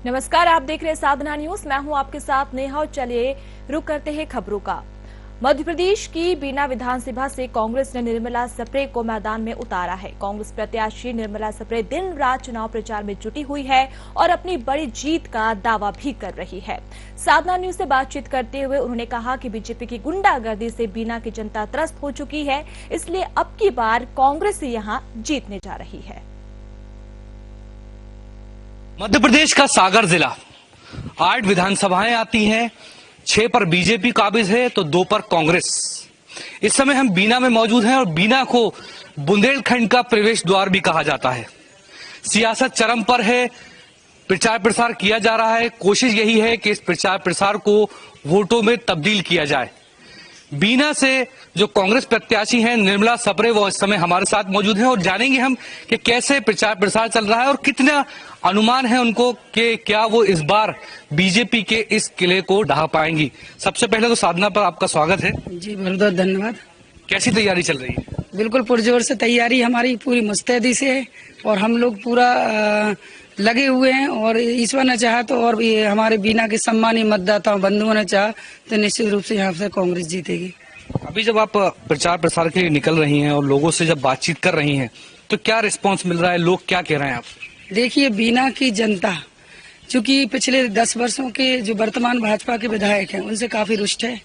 नमस्कार, आप देख रहे हैं साधना न्यूज। मैं हूं आपके साथ नेहा और चलिए रुक करते हैं खबरों का। मध्य प्रदेश की बीना विधानसभा से कांग्रेस ने निर्मला सप्रे को मैदान में उतारा है। कांग्रेस प्रत्याशी निर्मला सप्रे दिन रात चुनाव प्रचार में जुटी हुई है और अपनी बड़ी जीत का दावा भी कर रही है। साधना न्यूज से बातचीत करते हुए उन्होंने कहा कि बीजेपी की गुंडागर्दी से बीना की जनता त्रस्त हो चुकी है, इसलिए अब की बार कांग्रेस यहां जीतने जा रही है। मध्य प्रदेश का सागर जिला 8 विधानसभाएं आती हैं, 6 पर बीजेपी काबिज है तो 2 पर कांग्रेस। इस समय हम बीना में मौजूद हैं और बीना को बुंदेलखंड का प्रवेश द्वार भी कहा जाता है। सियासत चरम पर है, प्रचार प्रसार किया जा रहा है। कोशिश यही है कि इस प्रचार प्रसार को वोटों में तब्दील किया जाए। बीना से जो कांग्रेस प्रत्याशी हैं निर्मला सप्रे, वो इस समय हमारे साथ मौजूद हैं और जानेंगे हम कि कैसे प्रचार प्रसार चल रहा है और कितना अनुमान है उनको कि क्या वो इस बार बीजेपी के इस किले को ढहा पाएंगी। सबसे पहले तो साधना पर आपका स्वागत है जी, बहुत बहुत धन्यवाद। कैसी तैयारी चल रही है? बिल्कुल पुरजोर से तैयारी हमारी पूरी मुस्तैदी से है और हम लोग पूरा लगे हुए हैं और ईश्वर ने चाहा तो और भी हमारे बीना के सम्मानी मतदाताओं बंधुओं ने चाहा तो निश्चित रूप से यहाँ से कांग्रेस जीतेगी। अभी जब आप प्रचार प्रसार के लिए निकल रही हैं और लोगों से जब बातचीत कर रही हैं तो क्या रिस्पॉन्स मिल रहा है, लोग क्या कह रहे हैं? आप देखिए, बीना की जनता चूंकि पिछले 10 वर्षों के जो वर्तमान भाजपा के विधायक हैं उनसे काफी रुष्ट है।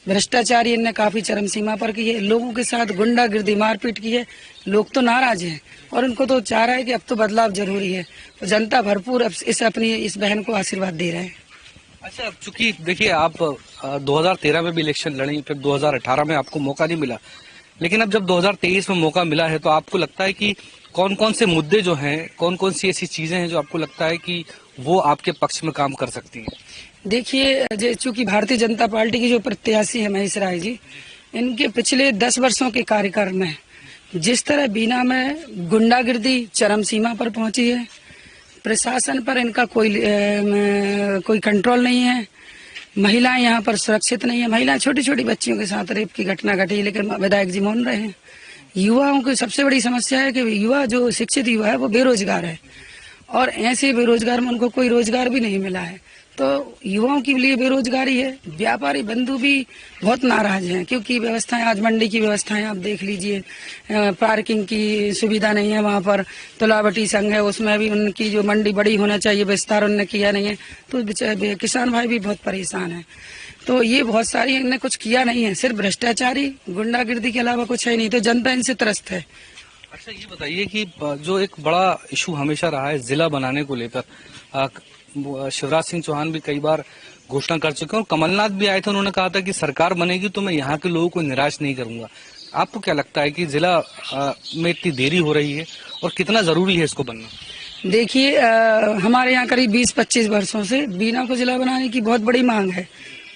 भ्रष्टाचारी इनने काफी चरम सीमा पर की है, लोगों के साथ गुंडागिर्दी मारपीट की है। लोग तो नाराज हैं और उनको तो चाह रहा है कि अब तो बदलाव जरूरी है। तो जनता भरपूर अब इस बहन को आशीर्वाद दे रहे हैं। अच्छा, चूंकि देखिए आप 2013 में भी इलेक्शन लड़ी, फिर 2018 में आपको मौका नहीं मिला, लेकिन अब जब 2023 में मौका मिला है तो आपको लगता है कि कौन कौन से मुद्दे जो हैं, कौन कौन सी ऐसी चीजें हैं जो आपको लगता है कि वो आपके पक्ष में काम कर सकती हैं? देखिए, चूंकि भारतीय जनता पार्टी की जो प्रत्याशी है महेश राय जी, इनके पिछले 10 वर्षों के कार्यकाल में जिस तरह बीना में गुंडागिर्दी चरम सीमा पर पहुंची है, प्रशासन पर इनका कोई कंट्रोल नहीं है, महिलाएं यहाँ पर सुरक्षित नहीं है। महिलाएं छोटी छोटी बच्चियों के साथ रेप की घटना घटी, लेकिन विधायक जी मौन रहे हैं। युवाओं की सबसे बड़ी समस्या है कि युवा जो शिक्षित युवा है वो बेरोजगार है और ऐसे बेरोजगार में उनको कोई रोजगार भी नहीं मिला है। तो युवाओं के लिए बेरोजगारी है। व्यापारी बंधु भी बहुत नाराज हैं क्योंकि व्यवस्थाएं, आज मंडी की व्यवस्थाएं आप देख लीजिए, पार्किंग की सुविधा नहीं है वहां पर। तुलावटी संघ है, उसमें भी उनकी जो मंडी बड़ी होना चाहिए विस्तार उन्होंने किया नहीं है, तो किसान भाई भी बहुत परेशान है। तो ये बहुत सारी इन्होंने कुछ किया नहीं है, सिर्फ भ्रष्टाचारी गुंडागिर्दी के अलावा कुछ है नहीं, तो जनता इनसे त्रस्त है। अच्छा, ये बताइए कि जो एक बड़ा इशू हमेशा रहा है जिला बनाने को लेकर, शिवराज सिंह चौहान भी कई बार घोषणा कर चुके हैं और कमलनाथ भी आए थे, उन्होंने कहा था कि सरकार बनेगी तो मैं यहाँ के लोगों को निराश नहीं करूंगा। आपको क्या लगता है कि जिला में इतनी देरी हो रही है और कितना जरूरी है इसको बनना? देखिए, हमारे यहाँ करीब 20-25 वर्षों से बीना को जिला बनाने की बहुत बड़ी मांग है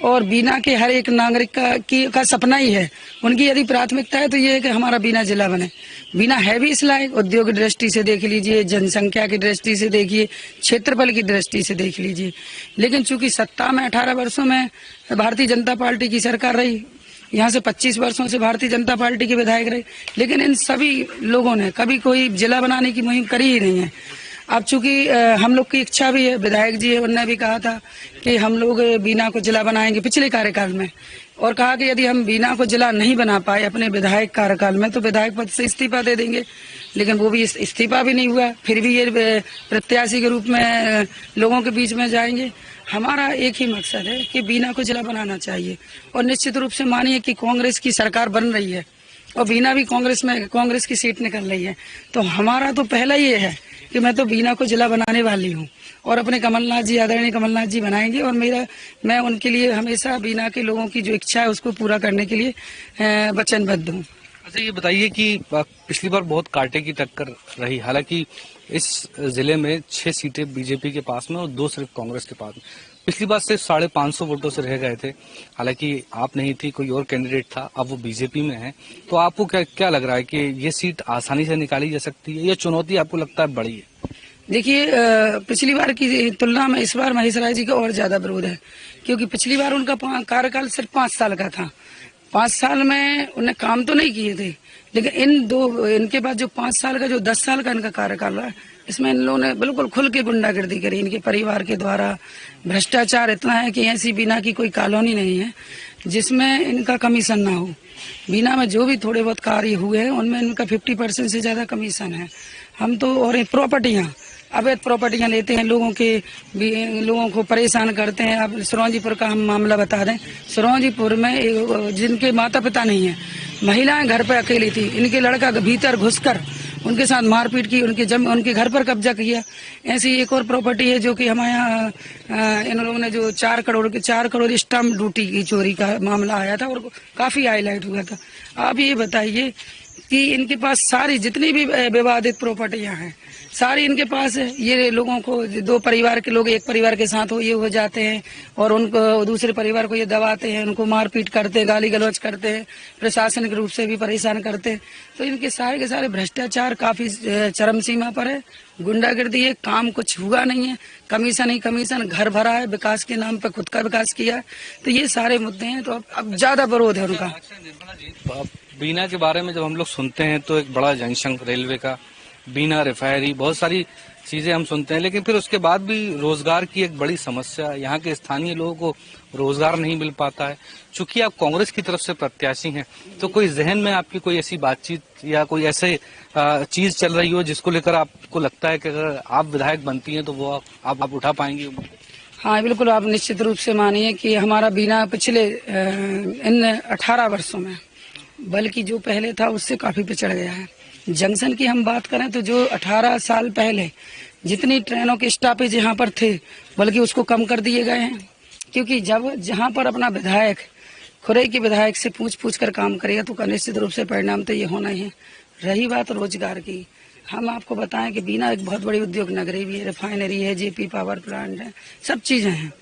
और बीना के हर एक नागरिक का सपना ही है। उनकी यदि प्राथमिकता है तो ये है कि हमारा बीना जिला बने। बीना है भी इस लायक, उद्योग की दृष्टि से देख लीजिए, जनसंख्या की दृष्टि से देखिए, क्षेत्रफल की दृष्टि से देख लीजिए, लेकिन चूंकि सत्ता में 18 वर्षों में भारतीय जनता पार्टी की सरकार रही, यहाँ से 25 वर्षों से भारतीय जनता पार्टी के विधायक रहे, लेकिन इन सभी लोगों ने कभी कोई जिला बनाने की मुहिम करी ही नहीं है। अब चूंकि हम लोग की इच्छा भी है, विधायक जी है उन्होंने भी कहा था कि हम लोग बीना को जिला बनाएंगे पिछले कार्यकाल में, और कहा कि यदि हम बीना को जिला नहीं बना पाए अपने विधायक कार्यकाल में तो विधायक पद से इस्तीफा दे देंगे, लेकिन वो भी इस्तीफा भी नहीं हुआ। फिर भी ये प्रत्याशी के रूप में लोगों के बीच में जाएंगे। हमारा एक ही मकसद है कि बीना को जिला बनाना चाहिए और निश्चित रूप से मानिए कि कांग्रेस की सरकार बन रही है और बीना भी कांग्रेस की सीट निकल रही है, तो हमारा तो पहला ये है कि मैं तो बीना को जिला बनाने वाली हूँ और अपने कमलनाथ जी, आदरणीय कमलनाथ जी बनाएंगे और मैं उनके लिए हमेशा बीना के लोगों की जो इच्छा है उसको पूरा करने के लिए वचनबद्ध हूँ। अच्छा, ये बताइए कि पिछली बार बहुत कांटे की टक्कर रही, हालांकि इस जिले में 6 सीटें बीजेपी के पास में और 2 सिर्फ कांग्रेस के पास में। पिछली बार सिर्फ 550 वोटों से रह गए थे, हालांकि आप नहीं थी, कोई और कैंडिडेट था, अब वो बीजेपी में है। तो आपको क्या लग रहा है कि ये सीट आसानी से निकाली जा सकती है या चुनौती आपको लगता है बड़ी है? देखिए, पिछली बार की तुलना में इस बार महेश राय जी का और ज्यादा विरोध है क्योंकि पिछली बार उनका कार्यकाल सिर्फ 5 साल का था। 5 साल में उन्हें काम तो नहीं किए थे, लेकिन इनके बाद जो 5 साल का, जो 10 साल का इनका कार्यकाल रहा, इसमें इन लोगों ने बिल्कुल खुल के गुंडागर्दी करी। इनके परिवार के द्वारा भ्रष्टाचार इतना है कि ऐसी बीना की कोई कॉलोनी नहीं है जिसमें इनका कमीशन ना हो। बीना में जो भी थोड़े बहुत कार्य हुए हैं उनमें इनका 50% से ज्यादा कमीशन है। हम तो और प्रॉपर्टियां, अवैध प्रॉपर्टियां लेते हैं, लोगों को परेशान करते हैं। अब सिरोंजीपुर का हम मामला बता दें। सिरोंजीपुर में जिनके माता पिता नहीं है, महिलाएं घर पर अकेली थी, इनके लड़का भीतर घुसकर उनके साथ मारपीट की, उनके घर पर कब्जा किया। ऐसी एक और प्रॉपर्टी है जो कि हमारे यहाँ इन लोगों ने जो 4 करोड़ स्टाम्प ड्यूटी की चोरी का मामला आया था और काफी हाईलाइट हुआ था। आप ये बताइए कि इनके पास सारी जितनी भी विवादित प्रॉपर्टियां हैं सारी इनके पास है। ये लोगों को, 2 परिवार के लोग एक परिवार के साथ ये हो जाते हैं और उनको दूसरे परिवार को ये दबाते हैं, उनको मारपीट करते हैं, गाली गलौज करते हैं, प्रशासनिक रूप से भी परेशान करते हैं। तो इनके सारे के सारे भ्रष्टाचार काफी चरम सीमा पर है। गुंडागर्दी है, काम कुछ हुआ नहीं है, कमीशन ही कमीशन, घर भरा है, विकास के नाम पे खुद का विकास किया है। तो ये सारे मुद्दे हैं। तो अब ज्यादा विरोध है उनका। बीना के बारे में जब हम लोग सुनते हैं तो एक बड़ा जंक्शन रेलवे का, बीना रिफाइनरी, बहुत सारी चीजें हम सुनते हैं, लेकिन फिर उसके बाद भी रोजगार की एक बड़ी समस्या, यहाँ के स्थानीय लोगों को रोजगार नहीं मिल पाता है। चूंकि आप कांग्रेस की तरफ से प्रत्याशी हैं, तो कोई जहन में आपकी कोई ऐसी बातचीत या कोई ऐसे चीज चल रही हो जिसको लेकर आपको लगता है कि अगर आप विधायक बनती हैं तो वो आप उठा पाएंगी? हाँ बिल्कुल, आप निश्चित रूप से मानिए कि हमारा बीना पिछले इन 18 वर्षों में, बल्कि जो पहले था उससे काफी पिछड़ गया है। जंक्शन की हम बात करें तो जो 18 साल पहले जितनी ट्रेनों के स्टॉपेज यहाँ पर थे, बल्कि उसको कम कर दिए गए हैं। क्योंकि जब जहाँ पर अपना विधायक खुरई के विधायक से पूछ कर काम करेगा तो निश्चित रूप से परिणाम तो ये होना ही है। रही बात रोजगार की, हम आपको बताएं कि बीना एक बहुत बड़ी उद्योग नगरी भी है, रिफाइनरी है, जेपी पावर प्लांट है, सब चीजें हैं,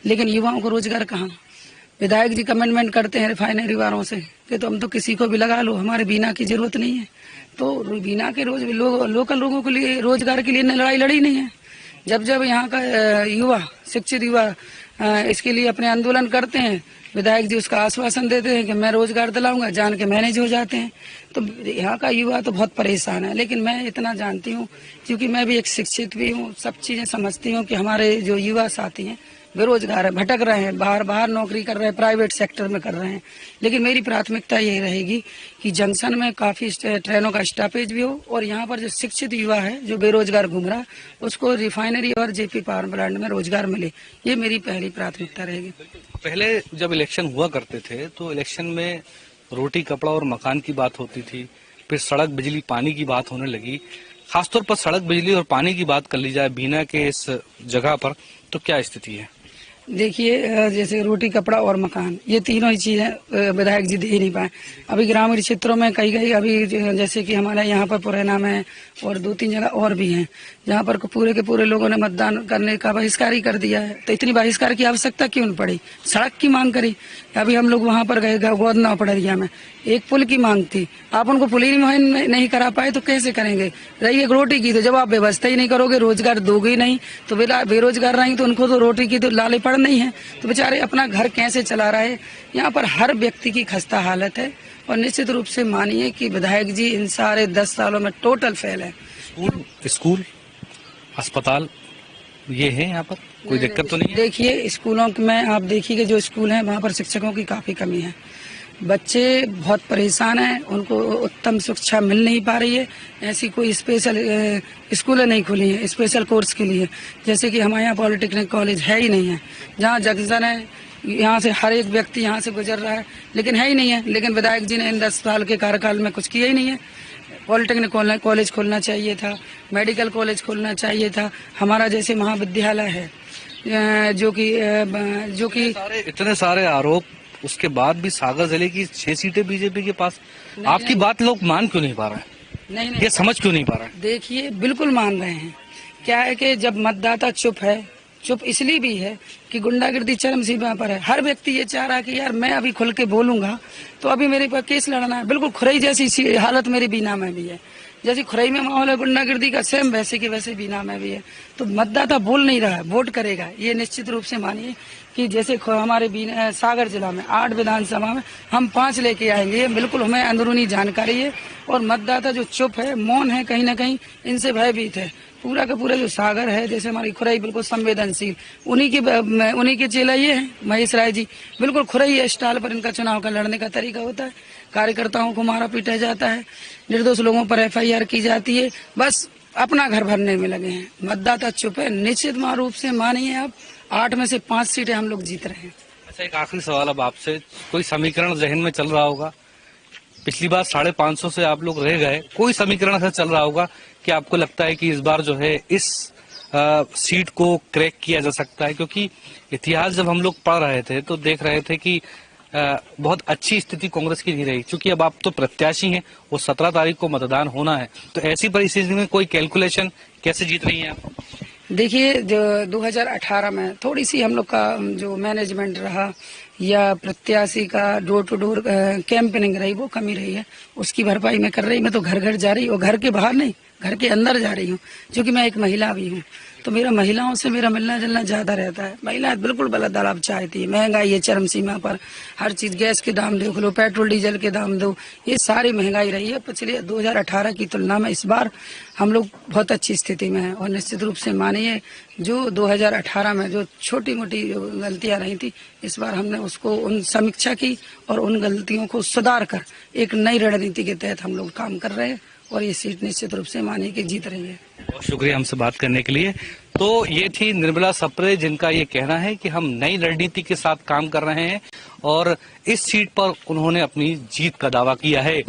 लेकिन युवाओं को रोजगार कहाँ? विधायक जी कमिटमेंट करते हैं रिफाइनरी वालों से कि तुम तो किसी को भी लगा लो, हमारे बीना की जरूरत नहीं है। तो बीना के लोकल लोगों के लिए रोजगार के लिए लड़ाई लड़ी नहीं है। जब यहाँ का युवा, शिक्षित युवा इसके लिए अपने आंदोलन करते हैं, विधायक जी उसका आश्वासन देते हैं कि मैं रोजगार दिलाऊंगा, जान के मैनेज हो जाते हैं। तो यहाँ का युवा तो बहुत परेशान है। लेकिन मैं इतना जानती हूँ, क्योंकि मैं भी एक शिक्षित भी हूँ, सब चीजें समझती हूँ कि हमारे जो युवा साथी हैं बेरोजगार है, भटक रहे हैं, बाहर नौकरी कर रहे हैं, प्राइवेट सेक्टर में कर रहे हैं। लेकिन मेरी प्राथमिकता यही रहेगी कि जंक्शन में काफी ट्रेनों का स्टॉपेज भी हो और यहाँ पर जो शिक्षित युवा है जो बेरोजगार घूम रहा है उसको रिफाइनरी और जेपी पावर प्लांट में रोजगार मिले। ये मेरी पहली प्राथमिकता रहेगी। पहले जब इलेक्शन हुआ करते थे तो इलेक्शन में रोटी कपड़ा और मकान की बात होती थी, फिर सड़क बिजली पानी की बात होने लगी। खासतौर पर सड़क बिजली और पानी की बात कर ली जाए बीना के इस जगह पर, तो क्या स्थिति है? देखिए, जैसे रोटी कपड़ा और मकान, ये तीनों ही चीजें विधायक जी दे ही नहीं पाए। अभी ग्रामीण क्षेत्रों में कई अभी जैसे कि हमारे यहाँ पर पुरैना में और 2-3 जगह और भी हैं जहाँ पर पूरे के पूरे लोगों ने मतदान करने का बहिष्कार ही कर दिया है। तो इतनी बहिष्कार की आवश्यकता क्यों पड़ी? सड़क की मांग करी। अभी हम लोग वहाँ पर गए गोदना पड़रिया में, एक पुल की मांग थी, आप उनको पुल ही नहीं करा पाए तो कैसे करेंगे? रही एक रोटी की, तो जब आप व्यवस्था ही नहीं करोगे, रोजगार दोगे ही नहीं, तो बेरोजगार रहेंगे तो उनको तो रोटी की तो लाले पड़ नहीं है, तो बेचारे अपना घर कैसे चला रहे? यहाँ पर हर व्यक्ति की खस्ता हालत है और निश्चित रूप से मानिए कि विधायक जी इन सारे 10 सालों में टोटल फेल है। स्कूल अस्पताल ये है, यहाँ पर कोई दिक्कत तो नहीं है? देखिए, स्कूलों में आप देखिए जो स्कूल हैं वहाँ पर शिक्षकों की काफी कमी है, बच्चे बहुत परेशान हैं, उनको उत्तम शिक्षा मिल नहीं पा रही है। ऐसी कोई स्पेशल स्कूलें नहीं खुली हैं स्पेशल कोर्स के लिए, जैसे कि हमारे यहाँ पॉलिटेक्निक कॉलेज है ही नहीं है, जहाँ जंक्शन है यहाँ से हर एक व्यक्ति यहाँ से गुजर रहा है, लेकिन है ही नहीं है। लेकिन विधायक जी ने इन 10 साल के कार्यकाल में कुछ किया ही नहीं है। पॉलिटेक्निक कॉलेज खोलना चाहिए था, मेडिकल कॉलेज खोलना चाहिए था, हमारा जैसे महाविद्यालय है जो कि इतने सारे आरोप, उसके बाद भी सागर जिले की 6 सीटें बीजेपी के पास। आपकी बात लोग मान क्यों नहीं पा रहे हैं? नहीं, ये समझ क्यों नहीं पा रहे हैं? देखिए, बिल्कुल मान रहे हैं। क्या है कि जब मतदाता चुप है, चुप इसलिए भी है कि गुंडागर्दी चरम सीमा पर है। हर व्यक्ति ये चाह रहा है कि यार मैं अभी खुल के बोलूंगा तो अभी मेरे पर केस लड़ना है। बिल्कुल खुरई जैसी हालत मेरी बीना में भी है, जैसे खुरई में माहौल है गुंडागर्दी का, सेम वैसे के वैसे बीना में भी है। तो मतदाता बोल नहीं रहा है, वोट करेगा। ये निश्चित रूप से मानिए कि जैसे हमारे सागर जिला में 8 विधानसभा में हम 5 लेके आएंगे, बिल्कुल हमें अंदरूनी जानकारी है। और मतदाता जो चुप है, मौन है, कहीं ना कहीं इनसे भयभीत है। पूरा का पूरा जो सागर है, जैसे हमारी खुरई बिल्कुल संवेदनशील, उन्हीं के चेला ये है महेश राय जी। बिल्कुल खुरई स्टाइल पर इनका चुनाव का लड़ने का तरीका होता है। कार्यकर्ताओं को मारा पीटा जाता है, निर्दोष लोगों पर FIR की जाती है, बस अपना घर भरने में लगे हैं। मतदाता चुप है। निश्चित रूप से मानिए आप 8 में से 5 सीटें हम लोग जीत रहे हैं। अच्छा, एक आखिरी सवाल अब आपसे, कोई समीकरण जहन में चल रहा होगा? पिछली बार 550 से आप लोग रह गए, कोई समीकरण ऐसा चल रहा होगा कि आपको लगता है कि इस बार जो है इस सीट को क्रैक किया जा सकता है? क्योंकि इतिहास जब हम लोग पढ़ रहे थे तो देख रहे थे कि बहुत अच्छी स्थिति कांग्रेस की नहीं रही। क्योंकि अब आप तो प्रत्याशी हैं, वो 17 तारीख को मतदान होना है, तो ऐसी परिस्थिति में कोई कैलकुलेशन कैसे जीत रही हैं आप? देखिए, जो 2018 में थोड़ी सी हम लोग का जो मैनेजमेंट रहा या प्रत्याशी का डोर टू डोर कैंपेनिंग रही, वो कमी रही है। उसकी भरपाई मैं कर रही। मैं तो घर घर जा रही हूँ, घर के बाहर नहीं, घर के अंदर जा रही हूँ, क्योंकि मैं एक महिला भी हूँ। तो मेरा महिलाओं से मेरा मिलना जुलना ज्यादा रहता है। महिलाएं बिल्कुल गलत दलाव चाहती है। महंगाई है चरम सीमा पर, हर चीज, गैस के दाम देख लो, पेट्रोल डीजल के दाम दो, ये सारी महंगाई रही है। पिछले 2018 की तुलना में इस बार हम लोग बहुत अच्छी स्थिति में हैं। और निश्चित रूप से मानिए, जो 2018 में जो छोटी मोटी गलतियां रही थी, इस बार हमने उसको उन समीक्षा की और उन गलतियों को सुधार कर एक नई रणनीति के तहत हम लोग काम कर रहे हैं। और ये सीट निश्चित रूप से मानिए कि जीत रही है। बहुत शुक्रिया हमसे बात करने के लिए। तो ये थी निर्मला सप्रे, जिनका ये कहना है कि हम नई रणनीति के साथ काम कर रहे हैं और इस सीट पर उन्होंने अपनी जीत का दावा किया है।